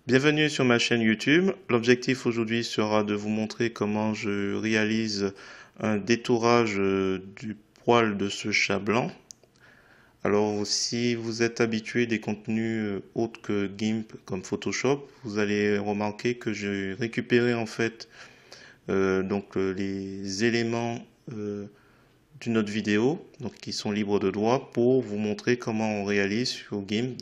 Bienvenue sur ma chaîne YouTube. L'objectif aujourd'hui sera de vous montrer comment je réalise un détourage du poil de ce chat blanc. Alors si vous êtes habitué des contenus autres que GIMP comme Photoshop, vous allez remarquer que j'ai récupéré en fait les éléments d'une autre vidéo donc qui sont libres de droit pour vous montrer comment on réalise sur GIMP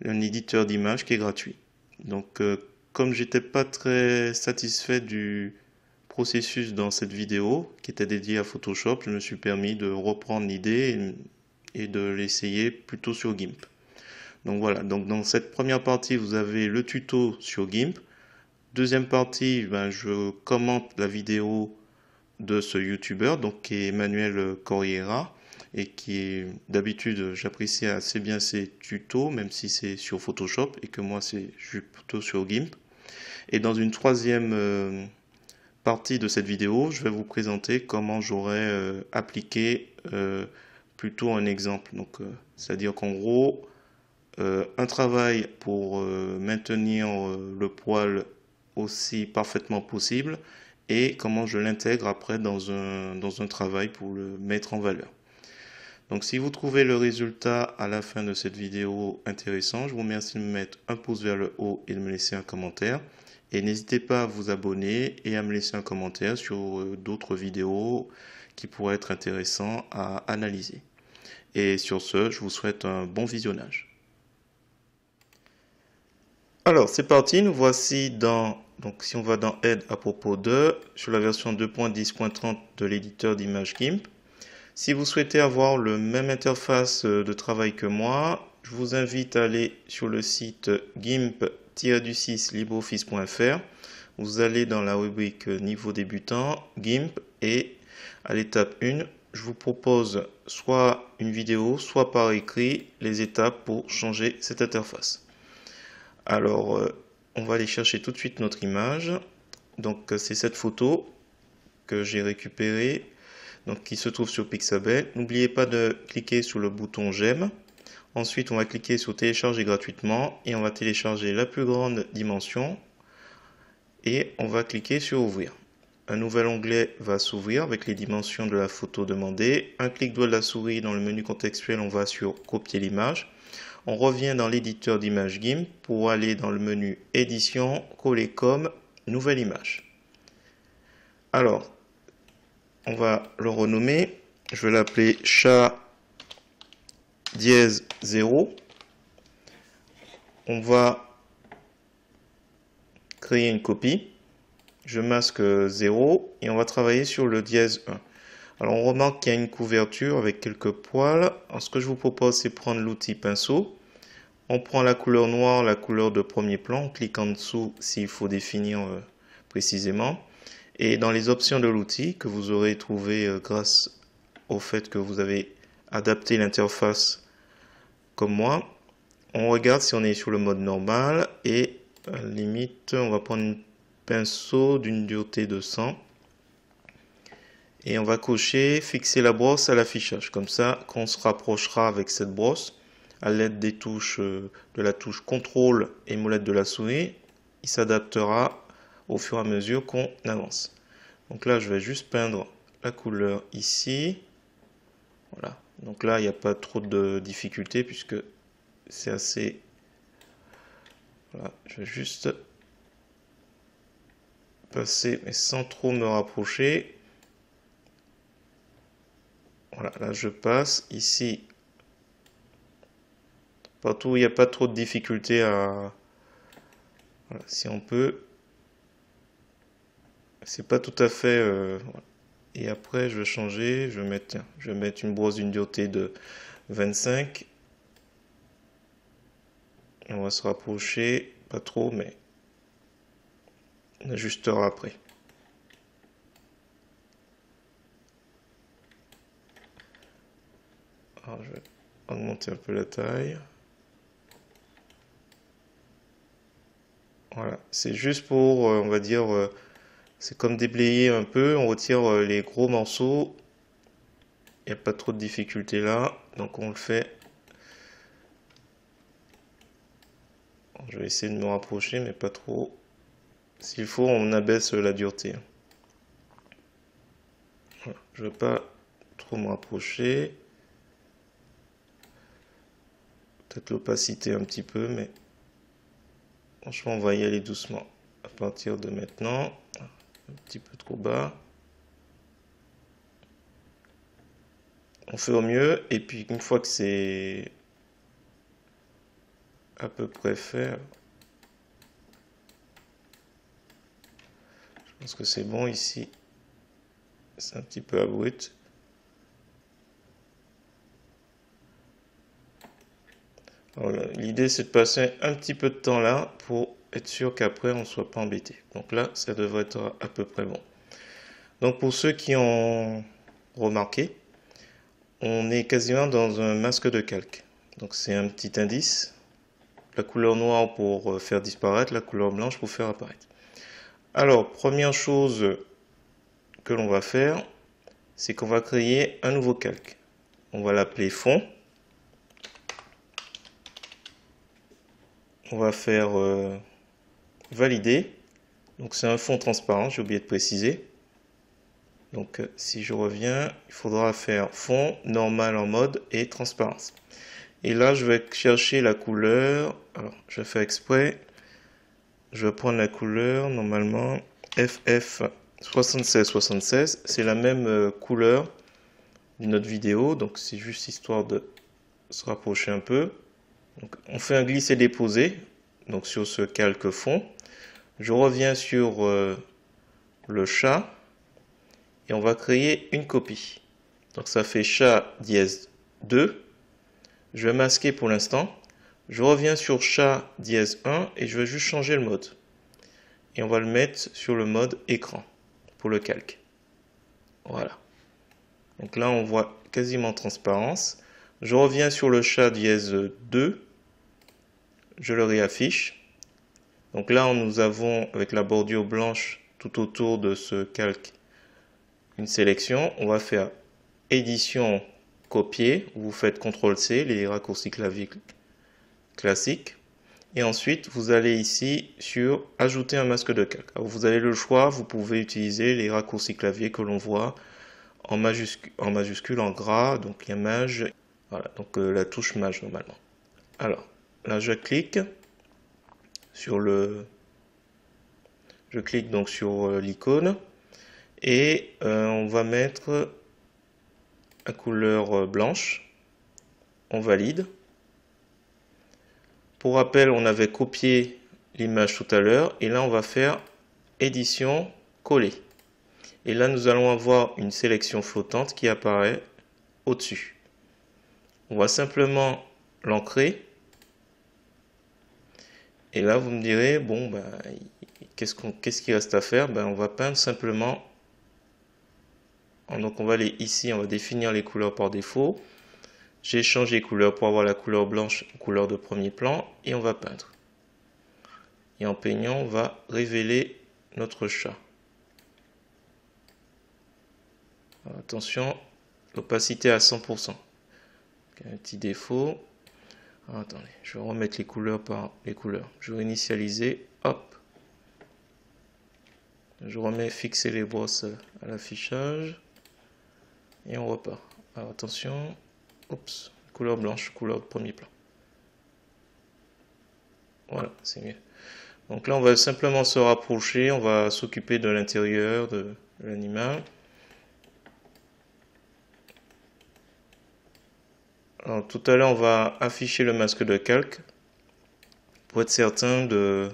un éditeur d'image qui est gratuit. Donc, comme j'étais pas très satisfait du processus dans cette vidéo qui était dédiée à Photoshop, je me suis permis de reprendre l'idée et de l'essayer plutôt sur GIMP. Donc voilà, donc dans cette première partie, vous avez le tuto sur GIMP. Deuxième partie, je commente la vidéo de ce YouTuber, donc qui est Emmanuel Corriera, et qui d'habitude j'apprécie assez bien ses tutos, même si c'est sur Photoshop et que moi je suis plutôt sur GIMP. Et dans une troisième partie de cette vidéo, je vais vous présenter comment j'aurais appliqué plutôt un exemple. Donc, c'est-à-dire qu'en gros, un travail pour maintenir le poil aussi parfaitement possible et comment je l'intègre après dans un travail pour le mettre en valeur. Donc si vous trouvez le résultat à la fin de cette vidéo intéressant, je vous remercie de me mettre un pouce vers le haut et de me laisser un commentaire. Et n'hésitez pas à vous abonner et à me laisser un commentaire sur d'autres vidéos qui pourraient être intéressants à analyser. Et sur ce, je vous souhaite un bon visionnage. Alors, c'est parti, nous voici donc si on va dans Aide à propos de, sur la version 2.10.30 de l'éditeur d'image GIMP. Si vous souhaitez avoir le même interface de travail que moi, je vous invite à aller sur le site gimp-libreoffice.fr. Vous allez dans la rubrique niveau débutant, GIMP, et à l'étape 1, je vous propose soit une vidéo, soit par écrit, les étapes pour changer cette interface. Alors, on va aller chercher tout de suite notre image. Donc, c'est cette photo que j'ai récupérée, donc qui se trouve sur Pixabay. N'oubliez pas de cliquer sur le bouton j'aime. Ensuite, on va cliquer sur télécharger gratuitement et on va télécharger la plus grande dimension et on va cliquer sur ouvrir. Un nouvel onglet va s'ouvrir avec les dimensions de la photo demandée. Un clic droit de la souris dans le menu contextuel, on va sur copier l'image. On revient dans l'éditeur d'image GIMP pour aller dans le menu édition, coller comme, nouvelle image. Alors, on va le renommer. Je vais l'appeler chat dièse 0. On va créer une copie. Je masque 0 et on va travailler sur le dièse 1. Alors on remarque qu'il y a une couverture avec quelques poils. Alors, ce que je vous propose, c'est prendre l'outil pinceau. On prend la couleur noire, la couleur de premier plan, on clique en dessous s'il faut définir précisément. Et dans les options de l'outil que vous aurez trouvé grâce au fait que vous avez adapté l'interface comme moi, on regarde si on est sur le mode normal et à la limite on va prendre un pinceau d'une dureté de 100 et on va cocher fixer la brosse à l'affichage. Comme ça, quand on se rapprochera avec cette brosse, à l'aide des touches de la touche contrôle et molette de la souris, il s'adaptera au fur et à mesure qu'on avance. Donc là, je vais juste peindre la couleur ici. Voilà. Donc là, il n'y a pas trop de difficulté puisque c'est assez... Voilà. Je vais juste passer, mais sans trop me rapprocher. Voilà, là je passe. Ici, partout où il n'y a pas trop de difficulté à... Voilà, si on peut. C'est pas tout à fait... voilà. Et après, je vais changer. Je vais mettre une brosse d'une dureté de 25. Et on va se rapprocher. Pas trop, mais on ajustera après. Alors, je vais augmenter un peu la taille. Voilà, c'est juste pour, on va dire, c'est comme déblayer un peu, on retire les gros morceaux, il n'y a pas trop de difficulté là, donc on le fait Je vais essayer de me rapprocher, mais pas trop. S'il faut, on abaisse la dureté. Voilà. Je ne veux pas trop me rapprocher. Peut-être l'opacité un petit peu, mais franchement, on va y aller doucement. À partir de maintenant, un petit peu trop bas. On fait au mieux, et puis une fois que c'est à peu près fait, je pense que c'est bon ici. C'est un petit peu abrupt. L'idée c'est de passer un petit peu de temps là pour être sûr qu'après on ne soit pas embêté. Donc là, ça devrait être à peu près bon. Donc pour ceux qui ont remarqué, on est quasiment dans un masque de calque. Donc c'est un petit indice. La couleur noire pour faire disparaître, la couleur blanche pour faire apparaître. Alors, première chose que l'on va faire, c'est qu'on va créer un nouveau calque. On va l'appeler fond. On va faire valider. Donc c'est un fond transparent, j'ai oublié de préciser. Donc si je reviens, il faudra faire fond, normal en mode et transparence. Et là, je vais chercher la couleur. Alors, je vais faire exprès. Je vais prendre la couleur, normalement, FF7676. C'est la même couleur de notre vidéo. Donc, c'est juste histoire de se rapprocher un peu. Donc, on fait un glisser-déposer. Donc, sur ce calque fond. Je reviens sur le chat. Et on va créer une copie. Donc, ça fait chat dièse 2. Je vais masquer pour l'instant. Je reviens sur chat dièse 1 et je vais juste changer le mode. Et on va le mettre sur le mode écran pour le calque. Voilà. Donc là, on voit quasiment transparence. Je reviens sur le chat dièse 2. Je le réaffiche. Donc là, nous avons, avec la bordure blanche tout autour de ce calque, une sélection. On va faire édition copier. Vous faites CTRL-C, les raccourcis clavier classiques. Et ensuite, vous allez ici sur ajouter un masque de calque. Alors, vous avez le choix, vous pouvez utiliser les raccourcis clavier que l'on voit en majuscule, en gras, donc il y a maj, voilà, donc la touche maj normalement. Alors, là je clique donc sur l'icône et on va mettre la couleur blanche, on valide. Pour rappel, on avait copié l'image tout à l'heure et là on va faire édition coller. Et là nous allons avoir une sélection flottante qui apparaît au-dessus. On va simplement l'ancrer. Et là vous me direz, bon ben, qu'est-ce qu'il reste à faire? Ben, on va peindre simplement. Donc on va aller ici, on va définir les couleurs par défaut. J'ai changé les couleurs pour avoir la couleur blanche, couleur de premier plan, et on va peindre. Et en peignant, on va révéler notre chat. Alors, attention, l'opacité à 100%. Un petit défaut. Alors, attendez, je vais remettre les couleurs par les couleurs. Je vais initialiser, hop. Je remets fixer les brosses à l'affichage. Et on repart. Alors attention, oups, couleur blanche, couleur de premier plan. Voilà, c'est mieux. Donc là, on va simplement se rapprocher, on va s'occuper de l'intérieur de l'animal. Alors tout à l'heure, on va afficher le masque de calque pour être certain de...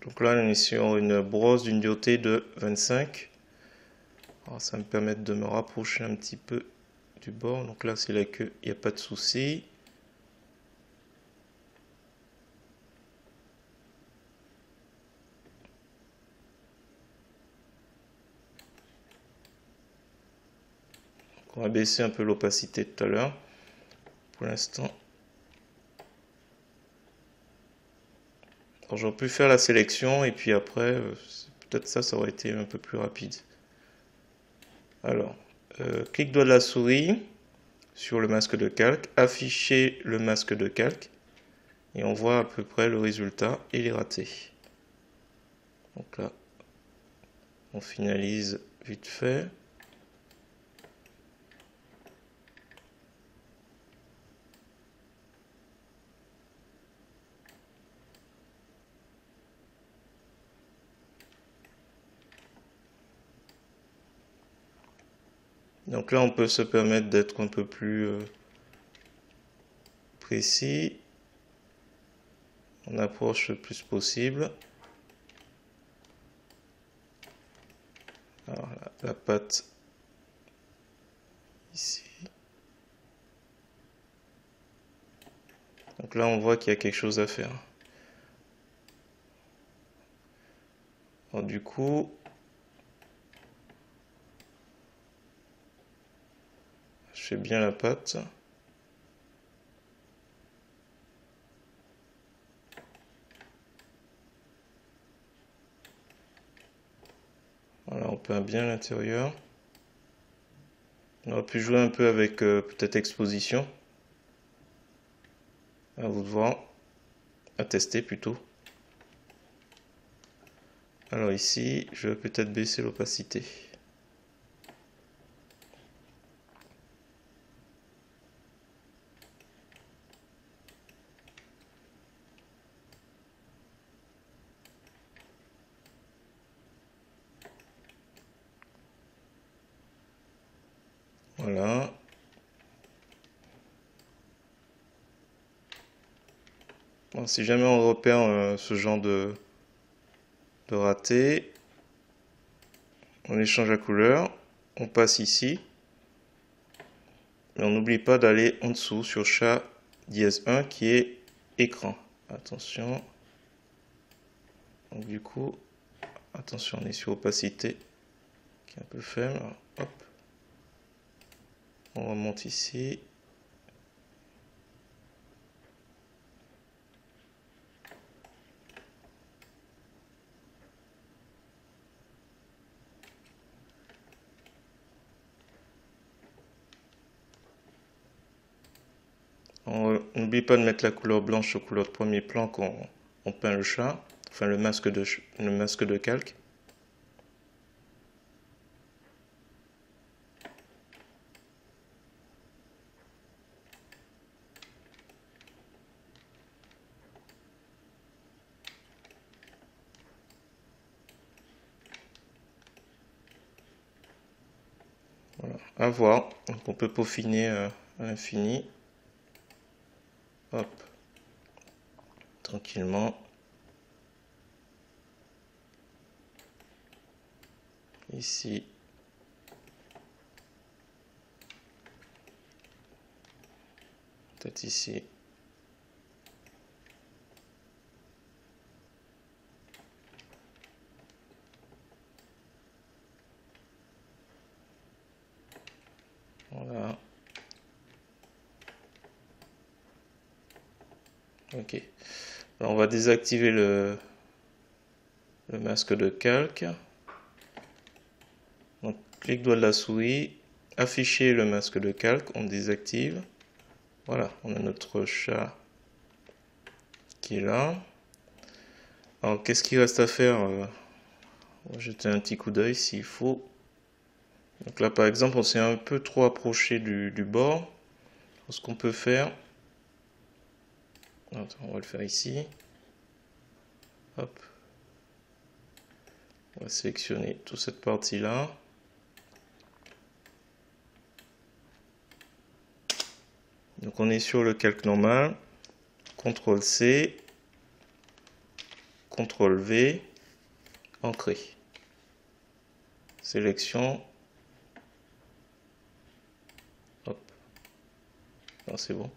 Donc là, on est sur une brosse d'une dureté de 25. Alors, ça me permet de me rapprocher un petit peu du bord. Donc là, c'est la queue, il n'y a pas de souci. On va baisser un peu l'opacité tout à l'heure. Pour l'instant. Alors j'aurais pu faire la sélection et puis après, peut-être ça aurait été un peu plus rapide. Alors, clic droit de la souris sur le masque de calque, afficher le masque de calque, et on voit à peu près le résultat et les ratés. Donc là, on finalise vite fait. Donc là, on peut se permettre d'être un peu plus précis. On approche le plus possible. Alors la patte ici. Donc là, on voit qu'il y a quelque chose à faire. Alors, du coup, je fais bien la patte. Voilà, on peint bien l'intérieur. On aurait pu jouer un peu avec peut-être exposition. À vous de voir. À tester plutôt. Alors ici, je vais peut-être baisser l'opacité. Voilà. Bon, si jamais on repère ce genre de raté, on échange la couleur, on passe ici, mais on n'oublie pas d'aller en dessous sur chat dièse 1 qui est écran. Attention. Donc du coup, attention, on est sur opacité qui est un peu faible. Hop. On remonte ici. On n'oublie pas de mettre la couleur blanche aux couleurs de premier plan quand on peint le chat, enfin le masque de calque. Voilà, à voir. Donc on peut peaufiner à l'infini. Hop, tranquillement. Ici. Peut-être ici. Voilà. Ok. Alors on va désactiver le masque de calque. Donc clic droit de la souris, afficher le masque de calque, on désactive. Voilà, on a notre chat qui est là. Alors qu'est-ce qu'il reste à faire? On va jeter un petit coup d'œil s'il faut. Donc là par exemple on s'est un peu trop approché du bord. Ce qu'on peut faire, attends, on va le faire ici. Hop. On va sélectionner toute cette partie là. Donc on est sur le calque normal. CTRL C, CTRL V, ancrer. Sélection. Hop. Non, c'est bon.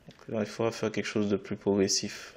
Donc là, il faudra faire quelque chose de plus progressif.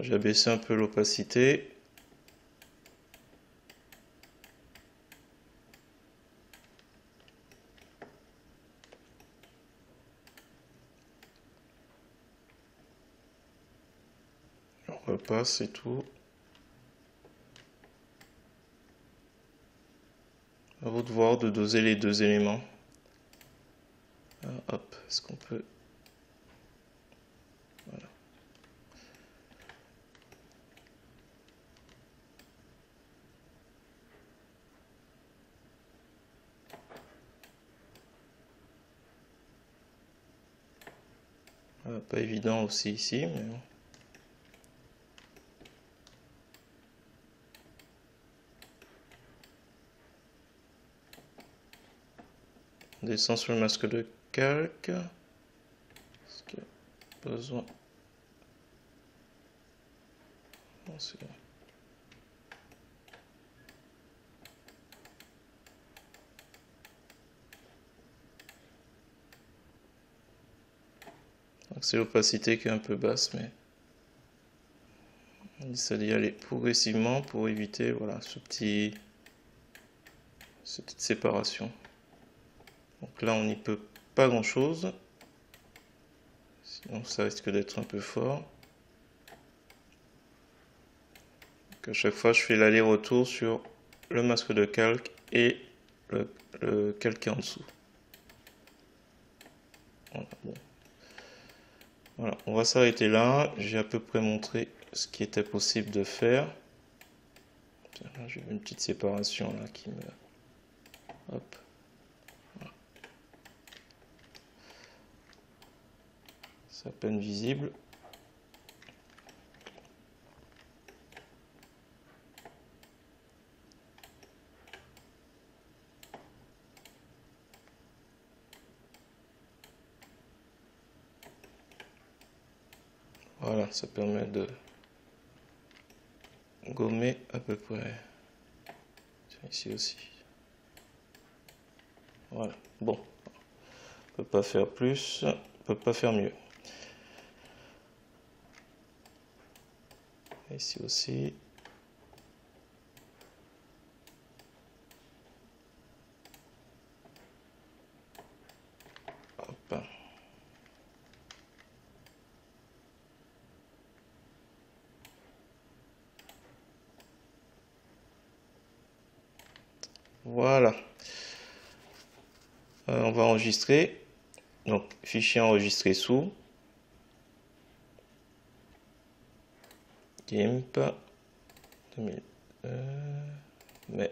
J'ai baissé un peu l'opacité. On repasse et tout. À vous de voir, de doser les deux éléments. Ah, hop, est-ce qu'on peut... Voilà. Ah, pas évident aussi ici, mais bon. On descend sur le masque de calque. Est-ce qu'il y a besoin? Non, c'est bon. Donc c'est l'opacité qui est un peu basse, mais on essaie d'y aller progressivement pour éviter voilà, cette petite séparation. Donc là on n'y peut pas grand chose, sinon ça risque d'être un peu fort. Donc à chaque fois je fais l'aller-retour sur le masque de calque et le calque en dessous. Voilà, bon. Voilà, on va s'arrêter là. J'ai à peu près montré ce qui était possible de faire. J'ai une petite séparation là qui me... Hop. Voilà. C'est à peine visible. Voilà, ça permet de gommer à peu près. Tiens, ici aussi. Voilà, bon. On peut pas faire plus, on peut pas faire mieux. Ici aussi. Hop. Voilà. On va enregistrer. Donc, fichier enregistré sous. GIMP 2000. Mais.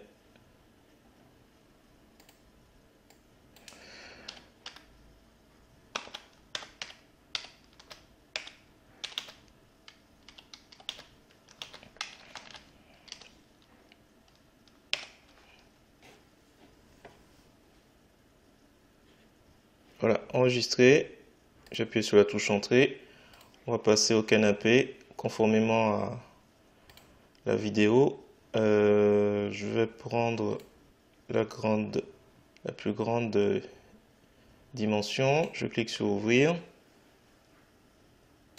Voilà, enregistré. J'appuie sur la touche entrée. On va passer au canapé conformément à la vidéo. Je vais prendre la plus grande dimension. Je clique sur ouvrir.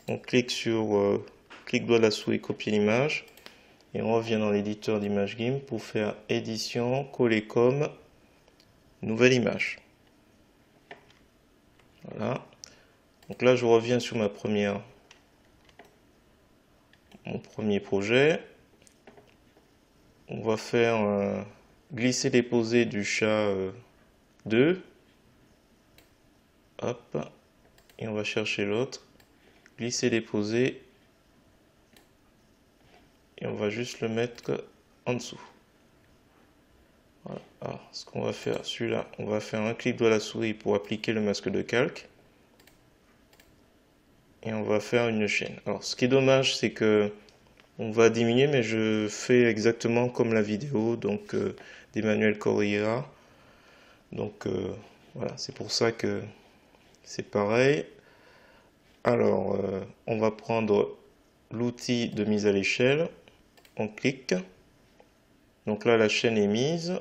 On clique sur clic droit de la souris copier l'image et on revient dans l'éditeur d'image GIMP pour faire édition, coller comme, nouvelle image. Voilà. Donc là je reviens sur mon premier projet. On va faire glisser déposer du chat 2. Hop. Et on va chercher l'autre. Glisser déposer. Et on va juste le mettre en dessous. Voilà. Alors, ce qu'on va faire, celui-là, on va faire un clic droit de la souris pour appliquer le masque de calque. Et on va faire une chaîne. Alors, ce qui est dommage, c'est que on va diminuer, mais je fais exactement comme la vidéo, donc d'Emmanuel Correa. Donc voilà, c'est pour ça que c'est pareil. Alors, on va prendre l'outil de mise à l'échelle. On clique. Donc là, la chaîne est mise.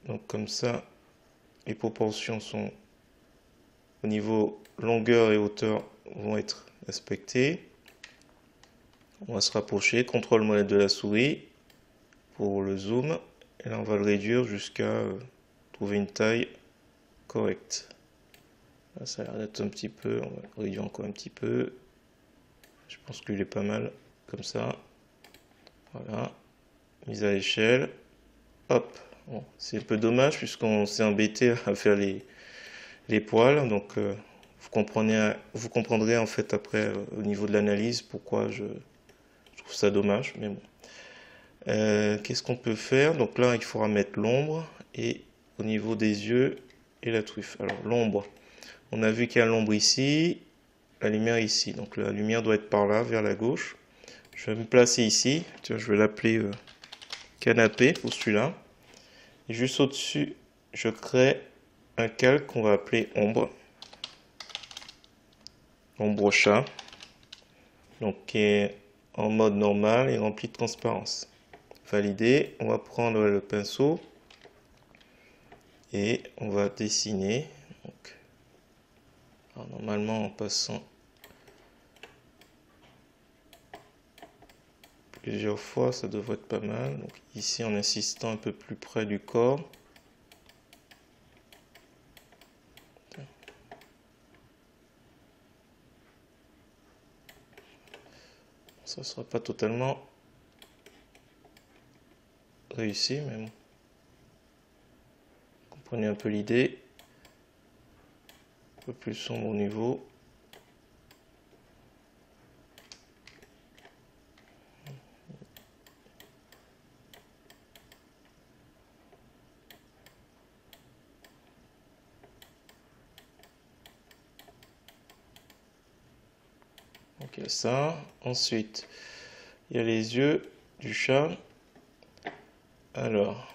Donc comme ça, les proportions sont au niveau longueur et hauteur vont être respectées. On va se rapprocher, contrôle molette de la souris pour le zoom. Et là, on va le réduire jusqu'à trouver une taille correcte. Là, ça a l'air d'être un petit peu, on va le réduire encore un petit peu. Je pense qu'il est pas mal comme ça. Voilà, mise à l'échelle. Hop, bon, c'est un peu dommage puisqu'on s'est embêté à faire les poils. Donc vous comprendrez en fait après au niveau de l'analyse pourquoi je trouve ça dommage. Mais bon. Qu'est-ce qu'on peut faire? Donc là, il faudra mettre l'ombre et au niveau des yeux et la truffe. Alors l'ombre, on a vu qu'il y a l'ombre ici, la lumière ici. Donc la lumière doit être par là, vers la gauche. Je vais me placer ici. Tiens, je vais l'appeler canapé pour celui-là. Et juste au-dessus, je crée un calque qu'on va appeler ombre. Ombre chat. Donc qui est en mode normal et rempli de transparence. Validé. On va prendre le pinceau et on va dessiner. Donc, alors normalement en passant plusieurs fois, ça devrait être pas mal. Donc ici en insistant un peu plus près du corps. Ça sera pas totalement réussi, mais bon. Comprenez un peu l'idée. Un peu plus sombre au niveau. Donc il y a ça. Ensuite, il y a les yeux du chat. Alors,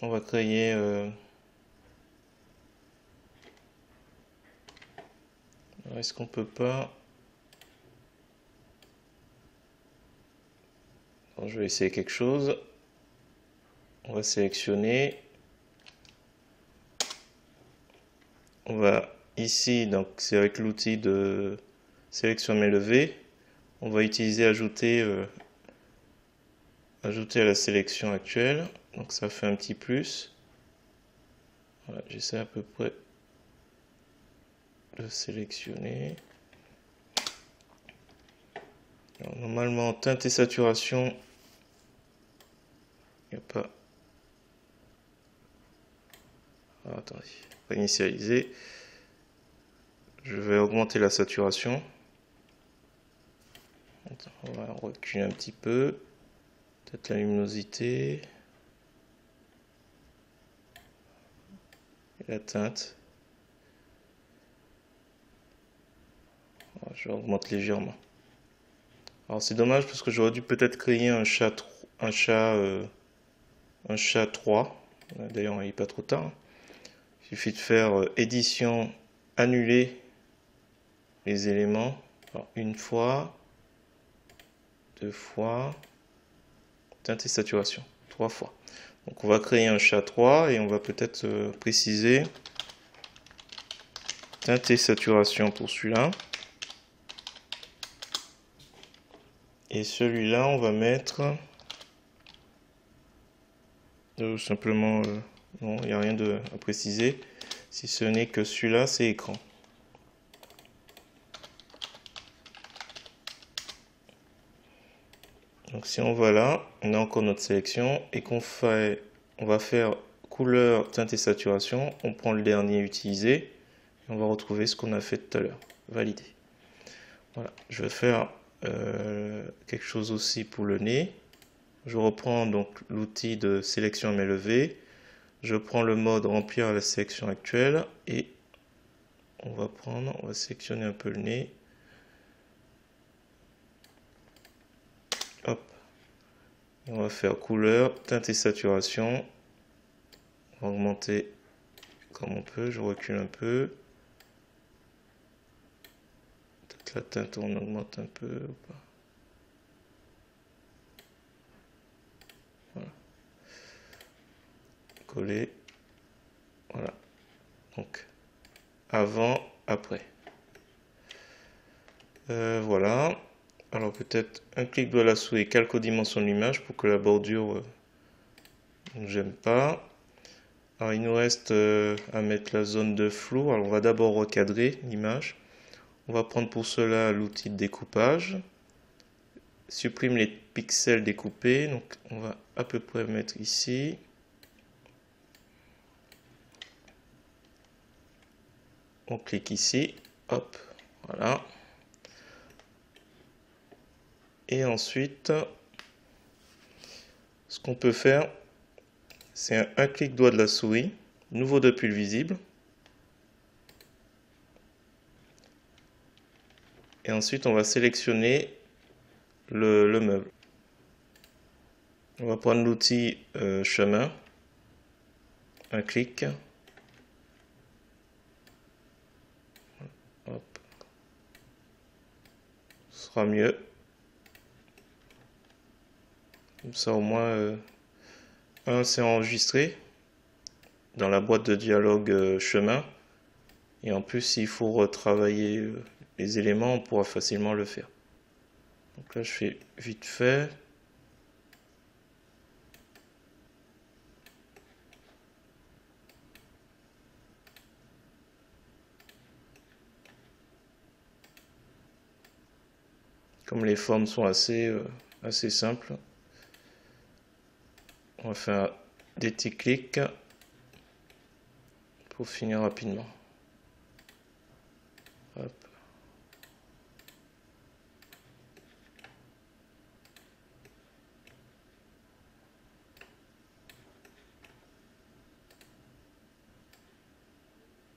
on va créer est-ce qu'on peut pas... Alors, je vais essayer quelque chose. On va sélectionner. On va ici, donc c'est avec l'outil de sélection main levée. On va utiliser ajouter à la sélection actuelle. Donc ça fait un petit plus. Voilà, j'essaie à peu près de sélectionner. Alors, normalement, teinte et saturation, il n'y a pas... Ah, attendez, pas initialiser. Je vais augmenter la saturation. On va reculer un petit peu. Peut-être la luminosité. Et la teinte. Je augmente légèrement. Alors c'est dommage parce que j'aurais dû peut-être créer un chat 3. D'ailleurs il n'est pas trop tard. Il suffit de faire édition, annuler les éléments. Alors, une fois, deux fois, teinte et saturation, 3 fois. Donc on va créer un chat 3 et on va peut-être préciser teinte et saturation pour celui-là. Et celui-là, on va mettre simplement, non, il n'y a rien à préciser, si ce n'est que celui-là, c'est écran. Donc si on va là, on a encore notre sélection et on va faire couleur, teinte et saturation, on prend le dernier utilisé et on va retrouver ce qu'on a fait tout à l'heure, validé. Voilà, je vais faire quelque chose aussi pour le nez. Je reprends donc l'outil de sélection à main levée. Je prends le mode remplir à la sélection actuelle et on va sélectionner un peu le nez. Hop. Et on va faire couleur, teinte et saturation. On va augmenter comme on peut. Je recule un peu. Peut-être la teinte on augmente un peu ou pas. Voilà. Coller. Voilà. Donc avant, après. Voilà. Alors peut-être un clic de la souris calque aux dimensions de l'image pour que la bordure ne gêne pas. Alors il nous reste à mettre la zone de flou. Alors on va d'abord recadrer l'image. On va prendre pour cela l'outil de découpage. Supprime les pixels découpés. Donc on va à peu près mettre ici. On clique ici. Hop. Voilà. Et ensuite, ce qu'on peut faire, c'est un clic droit de la souris, nouveau de pull visible. Et ensuite, on va sélectionner le meuble. On va prendre l'outil chemin, un clic. Hop. Ce sera mieux. Comme ça, au moins, c'est enregistré dans la boîte de dialogue chemin. Et en plus, s'il faut retravailler les éléments, on pourra facilement le faire. Donc là, je fais vite fait. Comme les formes sont assez simples, on va faire des petits clics pour finir rapidement. Hop.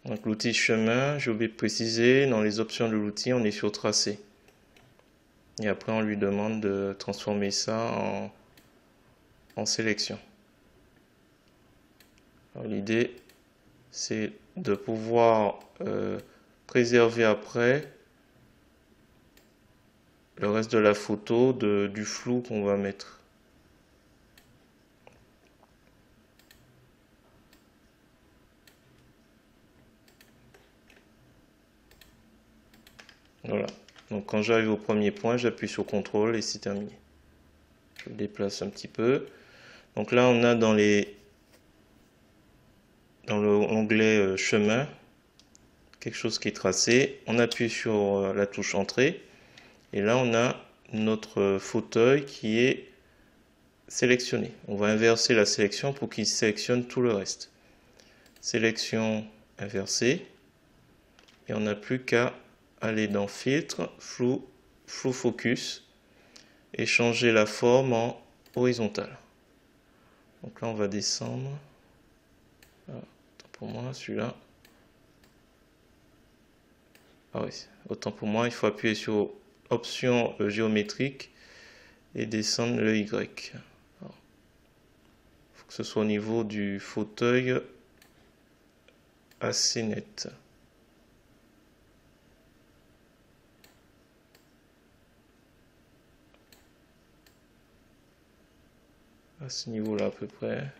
Donc l'outil chemin, j'ai oublié de préciser, dans les options de l'outil, on est sur tracé. Et après, on lui demande de transformer ça en sélection. L'idée, c'est de pouvoir préserver après le reste de la photo du flou qu'on va mettre. Voilà. Donc quand j'arrive au premier point, j'appuie sur CTRL et c'est terminé. Je le déplace un petit peu. Donc là, on a dans l'onglet chemin, quelque chose qui est tracé. On appuie sur la touche entrée. Et là, on a notre fauteuil qui est sélectionné. On va inverser la sélection pour qu'il sélectionne tout le reste. Sélection inversée. Et on n'a plus qu'à aller dans Filtre, Flou, Flou Focus et changer la forme en horizontale. Donc là, on va descendre. Ah, autant pour moi, celui-là. Ah oui, autant pour moi, il faut appuyer sur Option géométrique et descendre le Y. Il faut que ce soit au niveau du fauteuil assez net. À ce niveau-là à peu près.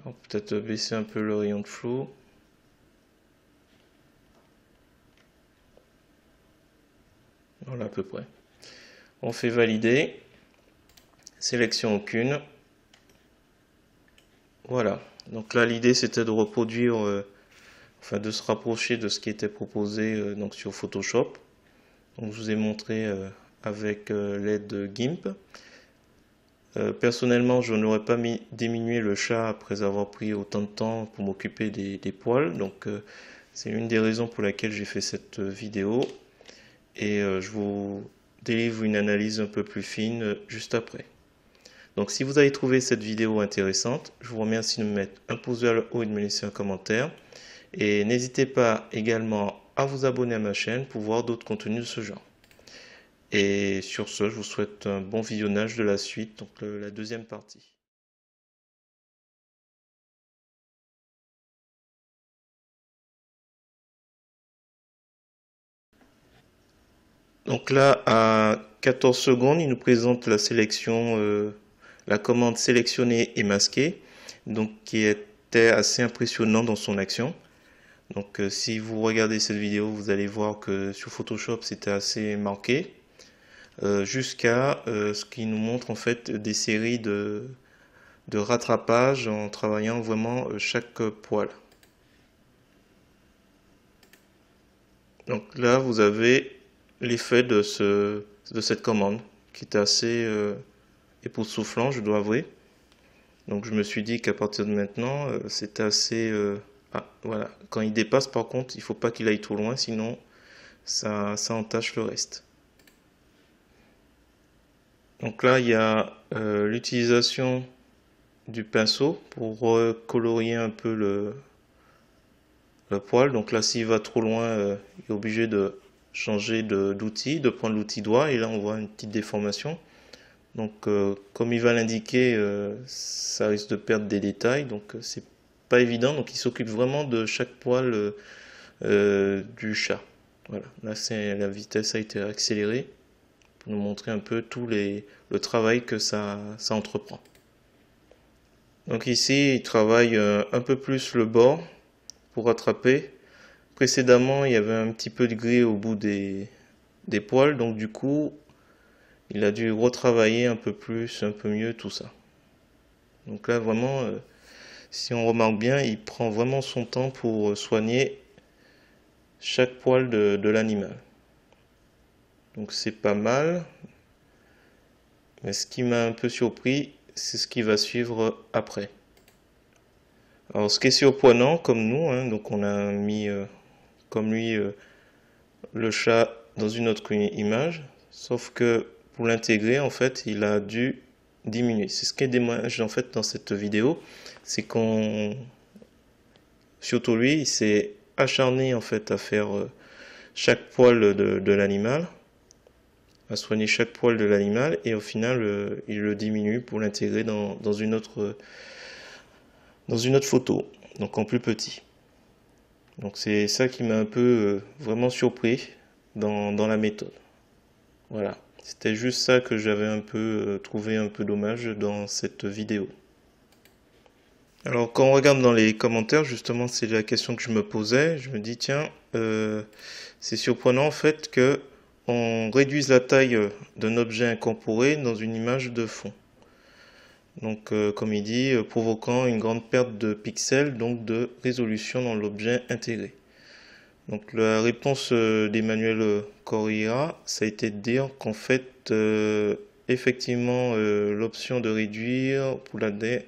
On peut peut-être baisser un peu le rayon de flou. Voilà à peu près. On fait valider. Sélection aucune. Voilà. Donc là l'idée c'était de reproduire, enfin de se rapprocher de ce qui était proposé donc sur Photoshop. Donc je vous ai montré avec l'aide de GIMP. Personnellement, je n'aurais pas diminué le chat après avoir pris autant de temps pour m'occuper des poils. Donc c'est une des raisons pour laquelle j'ai fait cette vidéo. Et je vous délivre une analyse un peu plus fine juste après. Donc si vous avez trouvé cette vidéo intéressante, je vous remercie de me mettre un pouce vers le haut et de me laisser un commentaire. Et n'hésitez pas également à vous abonner à ma chaîne pour voir d'autres contenus de ce genre. Et sur ce, je vous souhaite un bon visionnage de la suite, donc la deuxième partie. Donc là, à 14 secondes, il nous présente la sélection la commande sélectionner et masquer, donc qui était assez impressionnant dans son action. Donc si vous regardez cette vidéo, vous allez voir que sur Photoshop c'était assez marqué, jusqu'à ce qui nous montre en fait des séries de rattrapage en travaillant vraiment chaque poil. Donc là vous avez l'effet de cette commande qui est assez époustouflant, je dois avouer. Donc je me suis dit qu'à partir de maintenant c'était assez... Ah, voilà. Quand il dépasse par contre il faut pas qu'il aille trop loin, sinon ça entache le reste. Donc là il y a l'utilisation du pinceau pour colorier un peu le poil. Donc là s'il va trop loin il est obligé de changer d'outil, de prendre l'outil doigt, et là on voit une petite déformation. Donc comme il va l'indiquer, ça risque de perdre des détails, donc c'est pas évident. Donc il s'occupe vraiment de chaque poil du chat. Voilà, là la vitesse a été accélérée pour nous montrer un peu le travail que ça entreprend. Donc ici il travaille un peu plus le bord pour rattraper. Précédemment il y avait un petit peu de gris au bout des poils, donc du coup il a dû retravailler un peu plus, un peu mieux tout ça. Donc là vraiment, si on remarque bien, il prend vraiment son temps pour soigner chaque poil de l'animal. Donc c'est pas mal. Mais ce qui m'a un peu surpris, c'est ce qui va suivre après. Alors ce qui est surprenant, comme nous, hein, donc on a mis comme lui le chat dans une autre image, sauf que pour l'intégrer, en fait, il a dû diminuer. C'est ce qui est dommage en fait dans cette vidéo, c'est qu'on, surtout lui, il s'est acharné en fait à faire chaque poil de l'animal, à soigner chaque poil de l'animal, et au final, il le diminue pour l'intégrer dans une autre photo, donc en plus petit. Donc c'est ça qui m'a un peu vraiment surpris dans la méthode. Voilà, c'était juste ça que j'avais un peu trouvé un peu dommage dans cette vidéo. Alors quand on regarde dans les commentaires, justement c'est la question que je me posais, je me dis tiens, c'est surprenant en fait que on réduise la taille d'un objet incorporé dans une image de fond. Donc comme il dit, provoquant une grande perte de pixels, donc de résolution dans l'objet intégré. Donc la réponse d'Emmanuel Correa, ça a été de dire qu'en fait, effectivement, l'option de réduire pour la D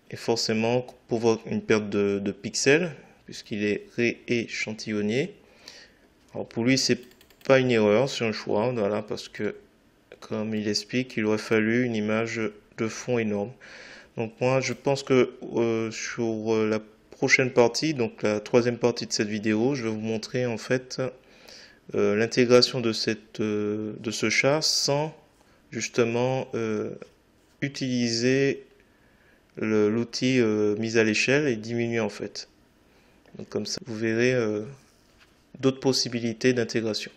est forcément provoque une perte de pixels, puisqu'il est rééchantillonné. Alors pour lui, c'est pas une erreur, c'est un choix, voilà, parce que comme il explique, il aurait fallu une image de fond énorme. Donc moi, je pense que sur la prochaine partie, donc la troisième partie de cette vidéo, je vais vous montrer en fait l'intégration de ce chat sans justement utiliser l'outil mise à l'échelle et diminuer en fait. Donc comme ça, vous verrez d'autres possibilités d'intégration.